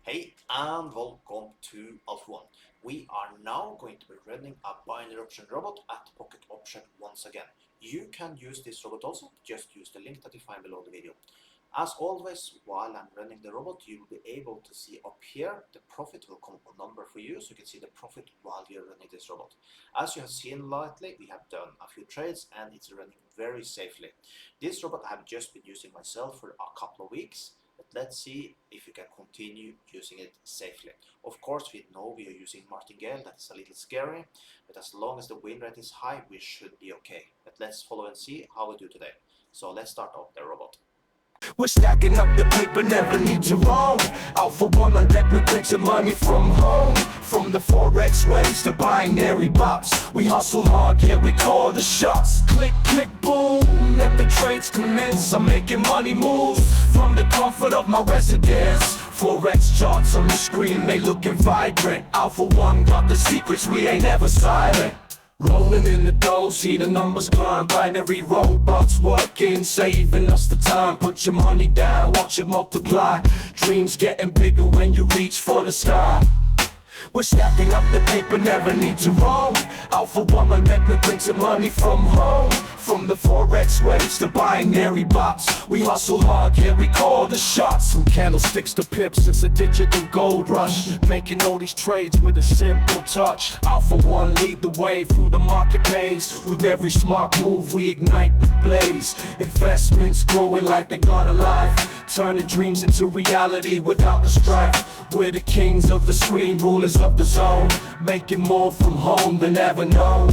Hey and welcome to Alpha One. We are now going to be running a binary option robot at Pocket Option once again. You can use this robot also, just use the link that you find below the video. As always, while I'm running the robot, you will be able to see up here, the profit will come up a number for you, so you can see the profit while you're running this robot. As you have seen lately, we have done a few trades and it's running very safely. This robot I have just been using myself for a couple of weeks. But let's see if you can continue using it safely. Of course, we know we are using martingale, that is a little scary, but as long as the win rate is high, we should be okay. But let's follow and see how we do today. So let's start off the robot. We're stacking up the paper, never need to roam. Alpha One, my deck, we take some money from home. From the Forex waves to binary bots, we hustle hard, yeah, we call the shots. Click, click, boom, let the trades commence. I'm making money move from the comfort of my residence. Forex charts on the screen, they looking vibrant. Alpha One got the secrets, we ain't ever silent. Rolling in the dough, see the numbers climb. Binary robots working, saving us the time. Put your money down, watch it multiply. Dreams getting bigger when you reach for the sky. We're stacking up the paper, never need to roam. Alpha One, my method brings some money from home. From the Forex waves to binary bots, we hustle hard, yeah, we call the shots. From candlesticks to pips, it's a digital gold rush. Making all these trades with a simple touch. Alpha One lead the way through the market maze. With every smart move, we ignite the blaze. Investments growing like they got a life, turning dreams into reality without the strife. We're the kings of the screen, rulers of the zone, making more from home than ever known.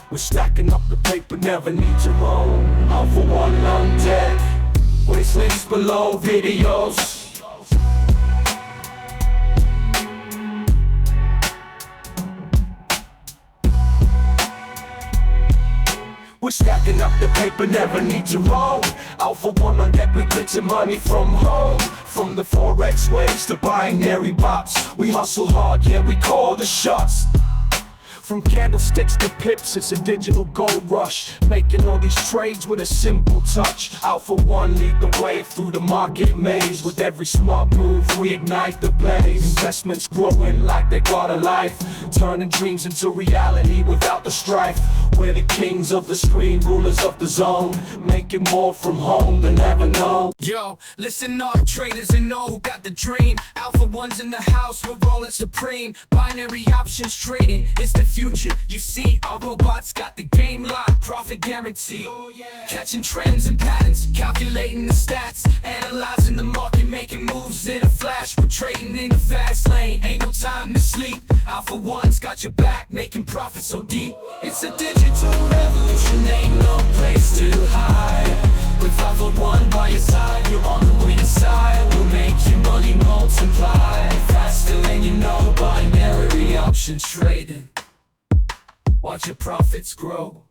We're stacking up the paper, never need to roam. Alpha One on deck, with links below videos. We're stacking up the paper, never need to roam. Alpha One on deck, we click some money from home. From the Forex waves to binary bots, we hustle hard, yeah, we call the shots. From candlesticks to pips, it's a digital gold rush. Making all these trades with a simple touch. Alpha One lead the way through the market maze. With every smart move, we ignite the blaze. Investments growing like they got a life, turning dreams into reality without the strife. We're the kings of the screen, rulers of the zone, making more from home than ever known. Yo, listen up, traders and know who got the dream. Alpha One's in the house, we're rolling supreme. Binary options trading, it's the future. You see, our robots got the game locked, profit guarantee. Catching trends and patterns, calculating the stats, analyzing the market, making moves in a flash. We're trading in the fast lane, ain't no time to sleep. Alpha One's got your back, making profits so deep. It's a digital revolution, ain't no place to hide. With Alpha One by your side, you're on the winning side. We'll make your money multiply faster than you know. Binary options trading, watch your profits grow.